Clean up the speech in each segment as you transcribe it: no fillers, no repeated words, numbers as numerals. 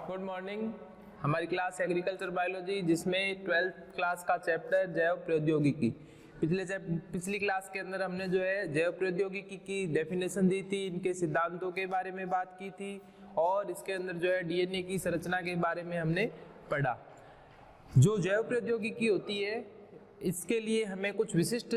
Good morning. हमारी class agriculture biology जिसमें 12th class का चैप्टर जैव प्रौद्योगिकी। पिछली क्लास के अंदर हमने जो है जैव प्रौद्योगिकी की डेफिनेशन दी थी, इनके सिद्धांतों के बारे में बात की थी और इसके अंदर जो है डीएनए की संरचना के बारे में हमने पढ़ा। जो जैव प्रौद्योगिकी होती है इसके लिए हमें कुछ विशिष्ट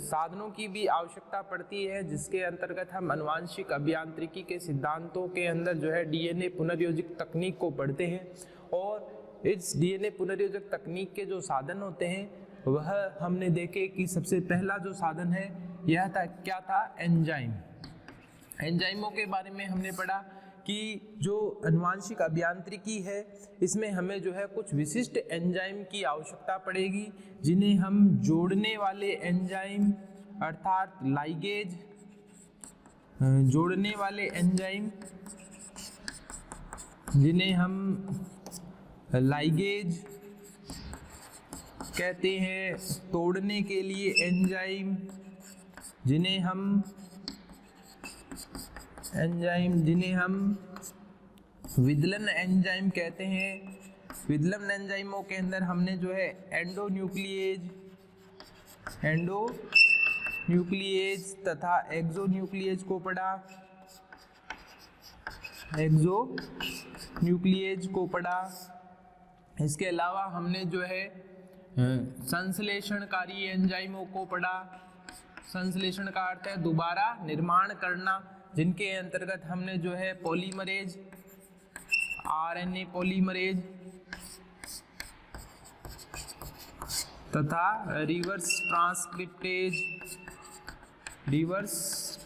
साधनों की भी आवश्यकता पड़ती है, जिसके अंतर्गत हम आनुवांशिक अभियांत्रिकी के सिद्धांतों के अंदर जो है डीएनए पुनर्योजक तकनीक को पढ़ते हैं। और इस डीएनए पुनर्योजक तकनीक के जो साधन होते हैं वह हमने देखे कि सबसे पहला जो साधन है यह था, क्या था, एंजाइम। एंजाइमों के बारे में हमने पढ़ा कि जो आनुवांशिक अभियांत्रिकी है इसमें हमें जो है कुछ विशिष्ट एंजाइम की आवश्यकता पड़ेगी, जिन्हें हम जोड़ने वाले एंजाइम अर्थात लाइगेज, जोड़ने वाले एंजाइम जिन्हें हम लाइगेज कहते हैं, तोड़ने के लिए एंजाइम जिन्हें हम विदलन एंजाइम कहते हैं। विदलन एंजाइमों के अंदर हमने जो है एंडोन्यूक्लिएज तथा एक्सोन्यूक्लिएज को पढ़ा। इसके अलावा हमने जो है संश्लेषणकारी एंजाइमों को पढ़ा। संश्लेषण का अर्थ है दोबारा निर्माण करना, जिनके अंतर्गत हमने जो है पॉलीमरेज, आरएनए पॉलीमरेज तथा रिवर्स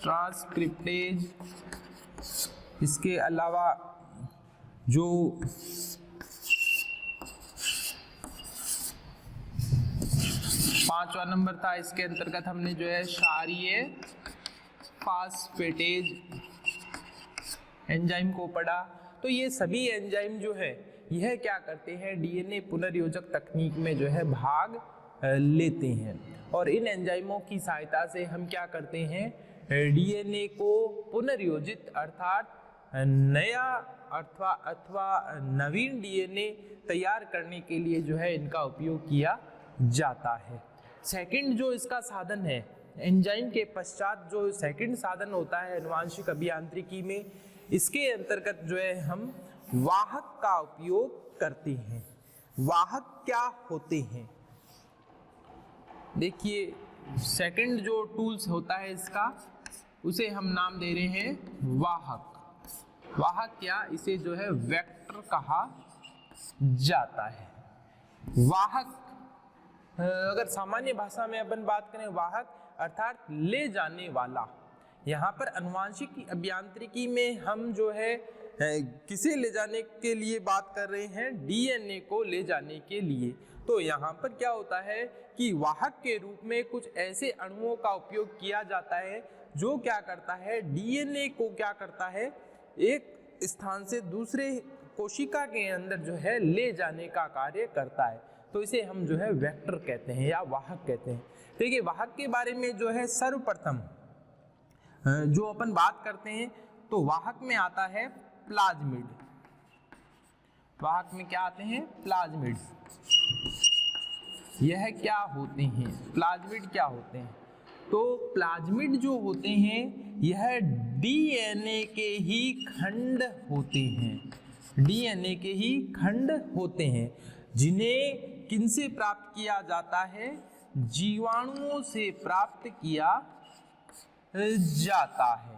ट्रांसक्रिप्टेज। इसके अलावा जो पांचवा नंबर था, इसके अंतर्गत हमने जो है क्षारीय फास्फेटेज एंजाइम को पढ़ा। तो ये सभी एंजाइम जो है यह क्या करते हैं, डीएनए पुनर्योजक तकनीक में जो है भाग लेते हैं और इन एंजाइमों की सहायता से हम क्या करते हैं, डीएनए को पुनर्योजित अर्थात नया अथवा नवीन डीएनए तैयार करने के लिए जो है इनका उपयोग किया जाता है। सेकंड जो इसका साधन है, एंजाइम के पश्चात जो सेकंड साधन होता है आनुवांशिक अभियांत्रिकी में, इसके अंतर्गत जो है हम वाहक का उपयोग करते हैं। वाहक क्या होते हैं, देखिए सेकंड जो टूल्स होता है इसका, उसे हम नाम दे रहे हैं वाहक। वाहक क्या, इसे जो है वेक्टर कहा जाता है। वाहक अगर सामान्य भाषा में अपन बात करें, वाहक अर्थात ले जाने वाला। यहाँ पर आनुवांशिक अभियांत्रिकी में हम जो है किसे ले जाने के लिए बात कर रहे हैं, डीएनए को ले जाने के लिए। तो यहाँ पर क्या होता है कि वाहक के रूप में कुछ ऐसे अणुओं का उपयोग किया जाता है जो क्या करता है, डीएनए को क्या करता है, एक स्थान से दूसरे कोशिका के अंदर जो है ले जाने का कार्य करता है। तो इसे हम जो है वेक्टर कहते हैं या वाहक कहते हैं। देखिए वाहक के बारे में जो है सर्वप्रथम जो अपन बात करते हैं तो वाहक में आता है प्लाज्मिड। वाहक में क्या आते हैं, प्लाज्मिड। यह क्या होते हैं, प्लाज्मिड क्या होते हैं, तो प्लाज्मिड जो होते हैं यह डीएनए के ही खंड होते हैं। डीएनए के ही खंड होते हैं जिन्हें किनसे प्राप्त किया जाता है, जीवाणुओं से प्राप्त किया जाता है।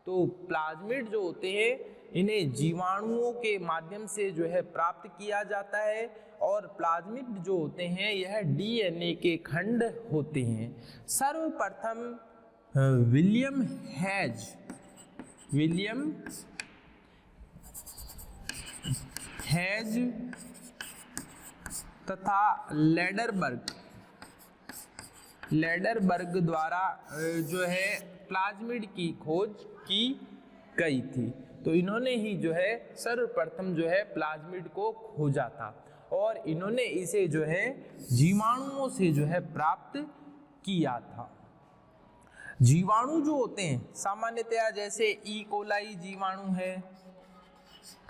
तो प्लाज्मिड जो होते हैं इन्हें जीवाणुओं के माध्यम से जो है प्राप्त किया जाता है और प्लाज्मिड जो होते हैं यह डीएनए के खंड होते हैं। सर्वप्रथम विलियम हेज तथा लेडरबर्ग द्वारा जो है प्लाज्मिड की खोज की गई थी। तो इन्होंने ही जो है सर्वप्रथम जो है प्लाज्मिड को खोजा था और इन्होंने इसे जो है जीवाणुओं से जो है प्राप्त किया था। जीवाणु जो होते हैं सामान्यतया जैसे ई कोलाई जीवाणु है,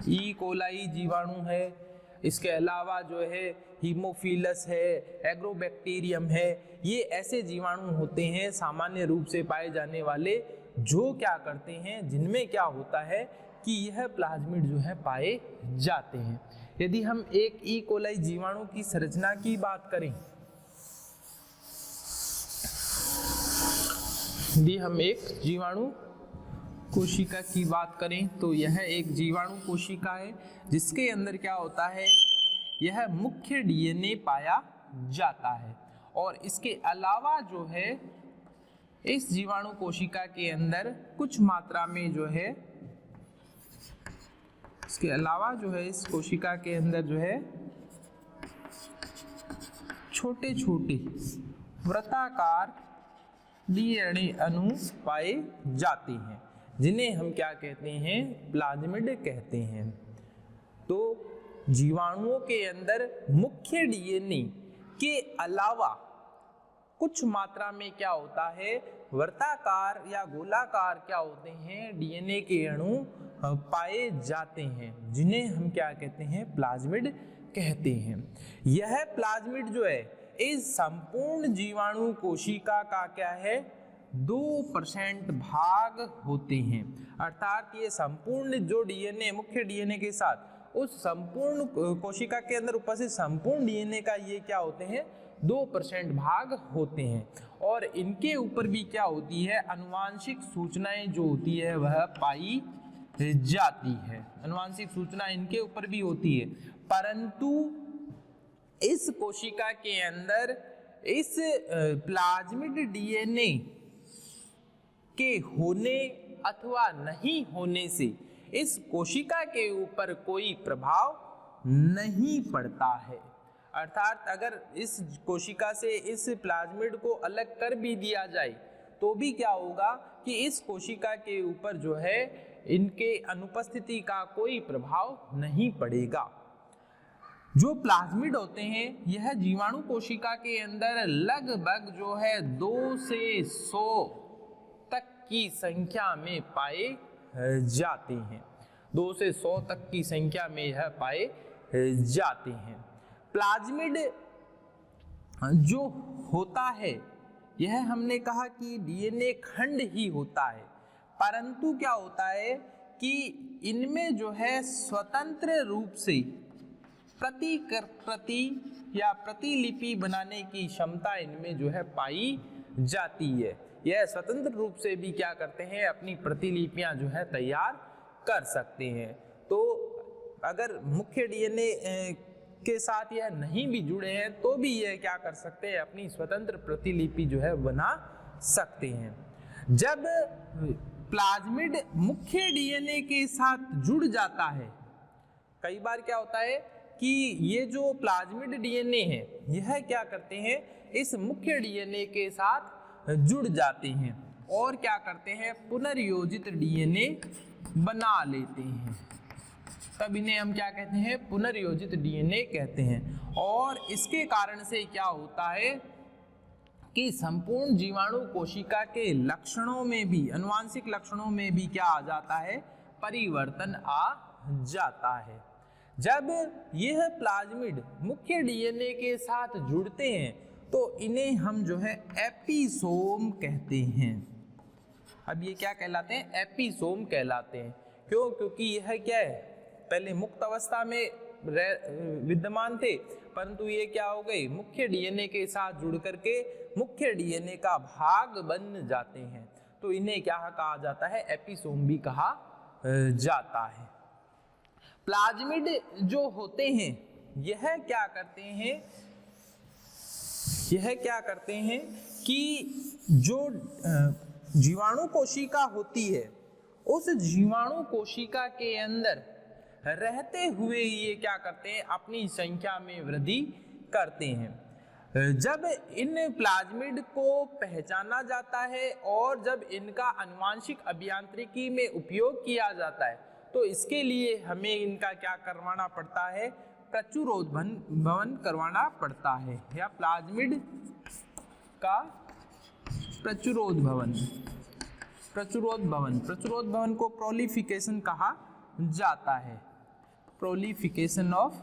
ई कोलाई जीवाणु है, इसके अलावा जो है हीमोफिलस है, एग्रोबैक्टीरियम है, ये ऐसे जीवाणु होते हैं सामान्य रूप से पाए जाने वाले, जो क्या करते हैं, जिनमें क्या होता है कि यह प्लाज्मिड जो है पाए जाते हैं। यदि हम एक ई कोलाई जीवाणु की संरचना की बात करें, यदि हम एक जीवाणु कोशिका की बात करें तो यह एक जीवाणु कोशिका है जिसके अंदर क्या होता है, यह मुख्य डीएनए पाया जाता है। और इसके अलावा जो है इस जीवाणु कोशिका के अंदर कुछ मात्रा में जो है, इसके अलावा जो है इस कोशिका के अंदर जो है छोटे छोटे वृत्ताकार डीएनए अणु पाए जाते हैं, जिन्हें हम क्या कहते हैं, प्लाज्मिड कहते हैं। तो जीवाणुओं के अंदर मुख्य डीएनए के अलावा कुछ मात्रा में क्या होता है, वृत्ताकार या गोलाकार क्या होते हैं, डीएनए के अणु पाए जाते हैं, जिन्हें हम क्या कहते हैं, प्लाज्मिड कहते हैं। यह प्लाज्मिड जो है इस संपूर्ण जीवाणु कोशिका का क्या है, 2% भाग होते हैं। अर्थात ये संपूर्ण जो डीएनए, मुख्य डीएनए के साथ उस संपूर्ण कोशिका के अंदर उपस्थित संपूर्ण डीएनए का ये क्या होते हैं, 2% भाग होते हैं। और इनके ऊपर भी क्या होती है, आनुवांशिक सूचनाएं जो होती है वह पाई जाती है। आनुवांशिक सूचना इनके ऊपर भी होती है, परंतु इस कोशिका के अंदर इस प्लाज्मिड डीएनए के होने अथवा नहीं होने से इस कोशिका के ऊपर कोई प्रभाव नहीं पड़ता है। अर्थात अगर इस कोशिका से इस प्लाज्मिड को अलग कर भी दिया जाए तो भी क्या होगा कि इस कोशिका के ऊपर जो है इनके अनुपस्थिति का कोई प्रभाव नहीं पड़ेगा। जो प्लाज्मिड होते हैं यह जीवाणु कोशिका के अंदर लगभग जो है 2 से 100 तक की संख्या में पाए जाते हैं। 2 से 100 तक की संख्या में यह पाए जाते हैं। प्लाज्मिड जो होता है यह हमने कहा कि डीएनए खंड ही होता है, परंतु क्या होता है कि इनमें जो है स्वतंत्र रूप से प्रति या प्रतिलिपि बनाने की क्षमता इनमें जो है पाई जाती है। यह स्वतंत्र रूप से भी क्या करते हैं, अपनी प्रतिलिपियां जो है तैयार कर सकते हैं। तो अगर मुख्य डीएनए के साथ यह नहीं भी जुड़े हैं तो भी यह क्या कर सकते हैं, अपनी स्वतंत्र प्रतिलिपि जो है बना सकते हैं। जब प्लाज्मिड मुख्य डीएनए के साथ जुड़ जाता है, कई बार क्या होता है कि ये जो प्लाज्मिड डीएनए है यह क्या करते हैं, इस मुख्य डीएनए के साथ जुड़ जाते हैं और क्या करते हैं, पुनर्योजित डीएनए बना लेते हैं। तब इन्हें हम क्या कहते हैं, पुनर्योजित डीएनए कहते हैं। और इसके कारण से क्या होता है कि संपूर्ण जीवाणु कोशिका के लक्षणों में भी, आनुवांशिक लक्षणों में भी क्या आ जाता है, परिवर्तन आ जाता है। जब यह प्लाज्मिड मुख्य डीएनए के साथ जुड़ते हैं तो इन्हें हम जो है एपिसोम कहते हैं। अब ये क्या कहलाते हैं, एपिसोम कहलाते हैं। क्यों? क्योंकि यह क्या है, पहले मुक्त अवस्था में विद्यमान थे, परंतु ये क्या हो गए, मुख्य डीएनए के साथ जुड़ करके मुख्य डीएनए का भाग बन जाते हैं। तो इन्हें क्या कहा जाता है, एपिसोम भी कहा जाता है। प्लाज्मिड जो होते हैं यह क्या करते हैं कि जो जीवाणु कोशिका होती है उस जीवाणु कोशिका के अंदर रहते हुए ये क्या करते हैं, अपनी संख्या में वृद्धि करते हैं। जब इन प्लाज्मिड को पहचाना जाता है और जब इनका आनुवांशिक अभियांत्रिकी में उपयोग किया जाता है तो इसके लिए हमें इनका क्या करवाना पड़ता है, प्रचुरोद्भवन करवाना पड़ता है, या प्लाज्मिड का प्रचुरोद्भवन को प्रोलिफिकेशन कहा जाता है। Proliferation of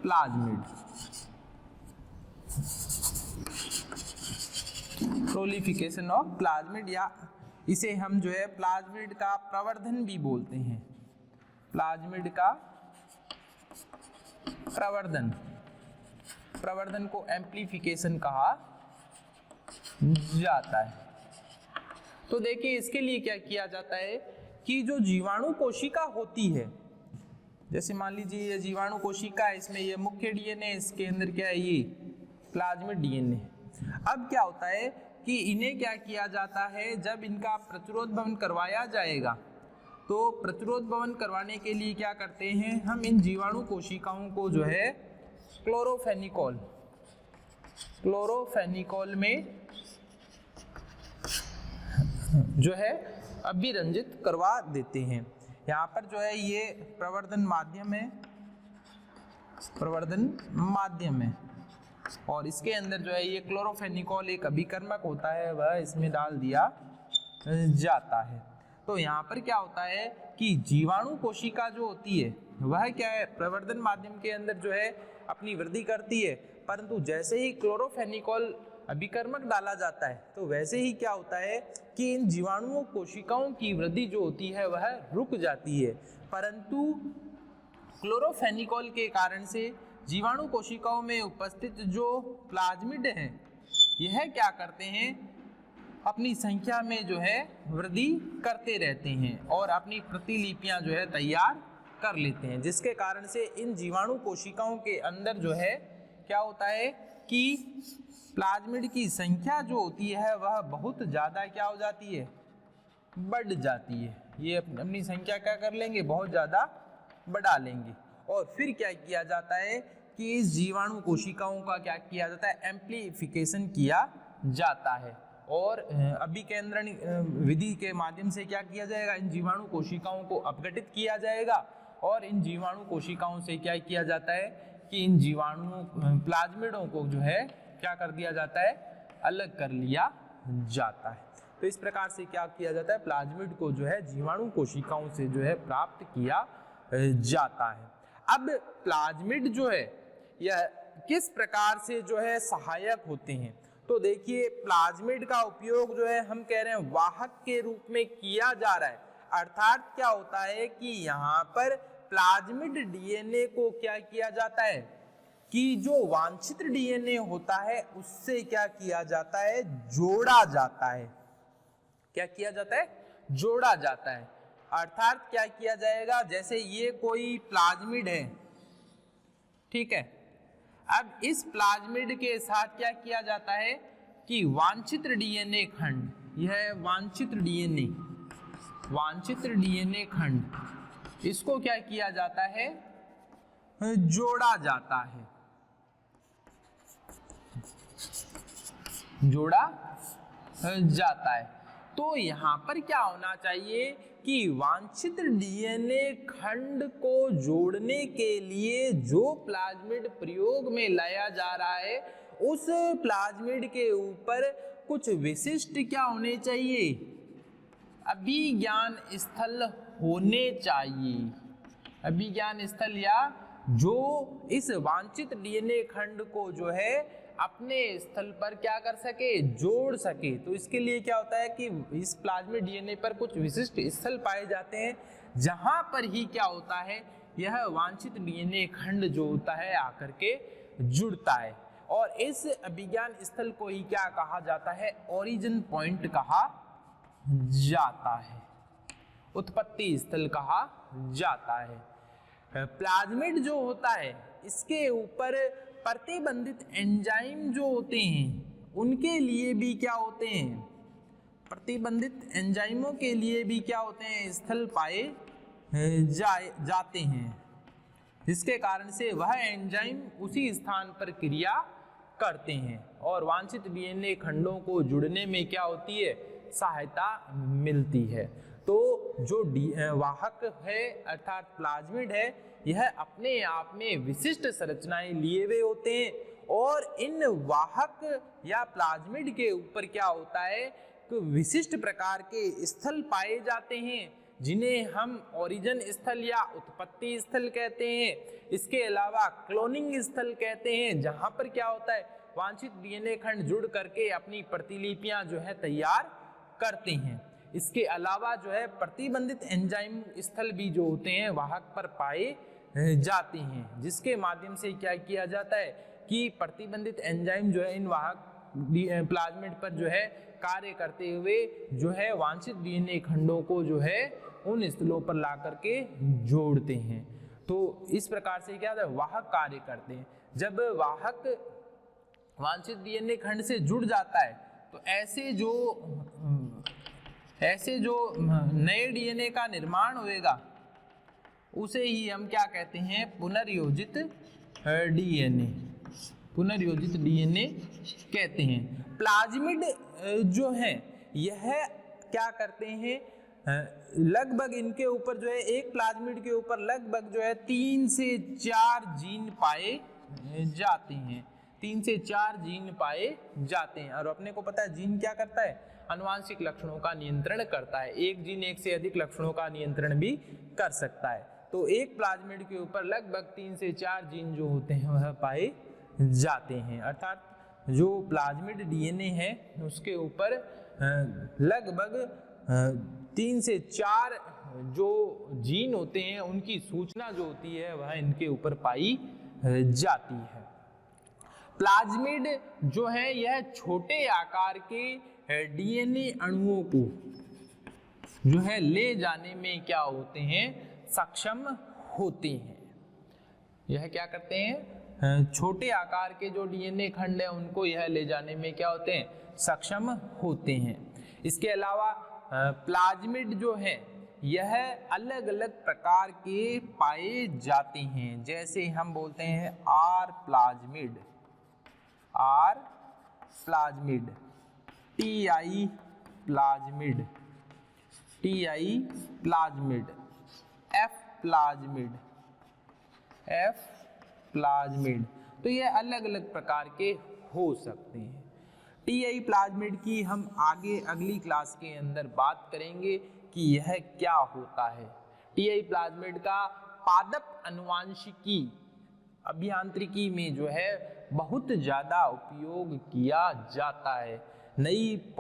plasmid, proliferation of plasmid, या इसे हम जो है प्लाज्मिड का प्रवर्धन भी बोलते हैं। प्लाज्मिड का प्रवर्धन, प्रवर्धन को एम्प्लीफिकेशन कहा जाता है। तो देखिए इसके लिए क्या किया जाता है कि जो जीवाणु कोशिका होती है, जैसे मान लीजिए ये जीवाणु कोशिका है, इसमें ये मुख्य डीएनए, इसके अंदर क्या है ये प्लाज्मिड डीएनए। अब क्या होता है कि इन्हें क्या किया जाता है, जब इनका प्रतिरोध भवन करवाया जाएगा तो प्रतिरोध भवन करवाने के लिए क्या करते हैं हम, इन जीवाणु कोशिकाओं को जो है क्लोरोफेनिकोल, क्लोरोफेनिकोल में जो है अभिरंजित करवा देते हैं। यहाँ पर जो है ये प्रवर्धन माध्यम है, प्रवर्धन माध्यम है, और इसके अंदर जो है ये क्लोरोफेनिकोल एक अभिकर्मक होता है, वह इसमें डाल दिया जाता है। तो यहाँ पर क्या होता है कि जीवाणु कोशिका जो होती है वह क्या है, प्रवर्धन माध्यम के अंदर जो है अपनी वृद्धि करती है, परंतु जैसे ही क्लोरोफेनिकोल अभिकर्मक डाला जाता है तो वैसे ही क्या होता है कि इन जीवाणु कोशिकाओं की वृद्धि जो होती है वह रुक जाती है। परंतु क्लोरोफेनिकोल के कारण से जीवाणु कोशिकाओं में उपस्थित जो प्लाज्मिड हैं यह क्या करते हैं, अपनी संख्या में जो है वृद्धि करते रहते हैं और अपनी प्रतिलिपियां जो है तैयार कर लेते हैं, जिसके कारण से इन जीवाणु कोशिकाओं के अंदर जो है क्या होता है कि प्लाज्मिड की संख्या जो होती है वह बहुत ज़्यादा क्या हो जाती है, बढ़ जाती है। ये अपनी संख्या क्या कर लेंगे, बहुत ज़्यादा बढ़ा लेंगे। और फिर क्या किया जाता है कि इस जीवाणु कोशिकाओं का क्या किया जाता है, एम्प्लीफिकेशन किया जाता है, और अभिकेंद्रण विधि के माध्यम से क्या किया जाएगा, इन जीवाणु कोशिकाओं को अपघटित किया जाएगा, और इन जीवाणु कोशिकाओं से क्या किया जाता है कि इन जीवाणु प्लाज्मिडों को जो है क्या कर दिया जाता है, अलग कर लिया जाता है। तो इस प्रकार से क्या किया जाता है, प्लाज्मिड को जो है जीवाणु कोशिकाओं से जो है प्राप्त किया जाता है। अब प्लाज्मिड जो है यह किस प्रकार से जो है सहायक होते हैं, तो देखिए प्लाज्मिड का उपयोग जो है हम कह रहे हैं वाहक के रूप में किया जा रहा है। अर्थात क्या होता है कि यहाँ पर प्लाज्मिड डीएनए को क्या किया जाता है कि जो वांछित डीएनए होता है उससे क्या किया जाता है, जोड़ा जाता है। क्या किया जाता है, जोड़ा जाता है। अर्थात क्या किया जाएगा, जैसे ये कोई प्लाज्मिड है, ठीक है, अब इस प्लाज्मिड के साथ क्या किया जाता है कि वांछित डीएनए खंड, यह वांछित डीएनए खंड, इसको क्या किया जाता है, जोड़ा जाता है, जोड़ा जाता है। तो यहाँ पर क्या होना चाहिए कि वांछित डीएनए खंड को जोड़ने के लिए जो प्लाज्मिड प्रयोग में लाया जा रहा है उस प्लाज्मिड के ऊपर कुछ विशिष्ट क्या होने चाहिए, अभिज्ञान स्थल होने चाहिए। अभिज्ञान स्थल, या जो इस वांछित डीएनए खंड को जो है अपने स्थल पर क्या कर सके, जोड़ सके। तो इसके लिए क्या होता है कि इस प्लाज्मिड डीएनए पर कुछ विशिष्ट स्थल पाए जाते हैं जहां पर ही क्या होता है, यह वांछित डीएनए खंड जो होता है आकर के जुड़ता है। और इस अभिज्ञान स्थल को ही क्या कहा जाता है, ओरिजिन पॉइंट कहा जाता है, उत्पत्ति स्थल कहा जाता है। प्लाज्मिड जो होता है इसके ऊपर प्रतिबंधित एंजाइम जो होते हैं उनके लिए भी क्या होते हैं, प्रतिबंधित एंजाइमों के लिए भी क्या होते हैं, स्थल पाए जाते हैं, जिसके कारण से वह एंजाइम उसी स्थान पर क्रिया करते हैं और वांछित डीएनए खंडों को जुड़ने में क्या होती है, सहायता मिलती है। तो जो वाहक है अर्थात प्लाज्मिड है, यह अपने आप में विशिष्ट संरचनाएं लिए हुए होते हैं और इन वाहक या प्लाज्मिड के ऊपर क्या होता है विशिष्ट प्रकार के स्थल पाए जाते हैं जिन्हें हम ओरिजिन स्थल या उत्पत्ति स्थल कहते हैं। इसके अलावा क्लोनिंग स्थल कहते हैं, जहां पर क्या होता है, वांछित डीएनए खंड जुड़ करके अपनी प्रतिलिपियां जो है तैयार करते हैं। इसके अलावा जो है प्रतिबंधित एंजाइम स्थल भी जो होते हैं वाहक पर पाए जाते हैं, जिसके माध्यम से क्या किया जाता है कि प्रतिबंधित एंजाइम जो है इन वाहक प्लाज्मिड पर जो है कार्य करते हुए जो है वांछित डीएनए खंडों को जो है उन स्थलों पर ला करके जोड़ते हैं। तो इस प्रकार से क्या होता है, वाहक कार्य करते हैं। जब वाहक वांछित डीएनए खंड से जुड़ जाता है तो ऐसे जो नए डीएनए का निर्माण होएगा उसे ही हम क्या कहते हैं, पुनर्योजित डीएनए, पुनर्योजित डीएनए कहते हैं। प्लाज्मिड जो है यह क्या करते हैं, लगभग इनके ऊपर जो है एक प्लाज्मिड के ऊपर लगभग जो है 3 से 4 जीन पाए जाते हैं, 3 से 4 जीन पाए जाते हैं। और अपने को पता है जीन क्या करता है, आनुवांशिक लक्षणों का नियंत्रण करता है। एक जीन एक से अधिक लक्षणों का नियंत्रण भी कर सकता है। तो एक प्लाज्मिड के ऊपर लगभग 3 से 4 जीन जो होते हैं वह पाए जाते हैं। अर्थात जो प्लाज्मिड डीएनए है उसके ऊपर लगभग 3 से 4 जो जीन होते हैं उनकी सूचना जो होती है वह इनके ऊपर पाई जाती है। प्लाज्मिड जो है यह छोटे आकार के डीएनए अणुओं को जो है ले जाने में क्या होते हैं, सक्षम होते हैं। यह क्या करते हैं, छोटे आकार के जो डीएनए खंड है उनको यह ले जाने में क्या होते हैं, सक्षम होते हैं। इसके अलावा प्लाज्मिड जो है यह अलग अलग प्रकार के पाए जाते हैं। जैसे हम बोलते हैं R plasmid, TI plasmid, F plasmid. तो ये अलग अलग प्रकार के हो सकते हैं। टीआई प्लाज्मिड की हम आगे अगली क्लास के अंदर बात करेंगे कि यह क्या होता है। टीआई प्लाज्मिड का पादप अनुवांशिकी अभियांत्रिकी में जो है बहुत ज़्यादा उपयोग किया जाता है। नई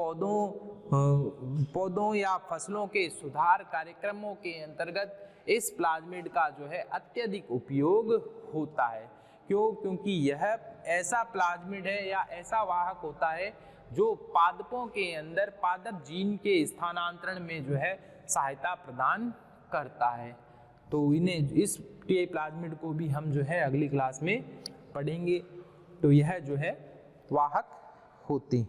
पौधों या फसलों के सुधार कार्यक्रमों के अंतर्गत इस प्लाज्मिड का जो है अत्यधिक उपयोग होता है। क्योंकि यह ऐसा प्लाज्मिड है या ऐसा वाहक होता है जो पादपों के अंदर पादप जीन के स्थानांतरण में जो है सहायता प्रदान करता है। तो इन्हें इस टीआई प्लाज्मिड को भी हम जो है अगली क्लास में पढ़ेंगे। तो यह जो है वाहक होते हैं।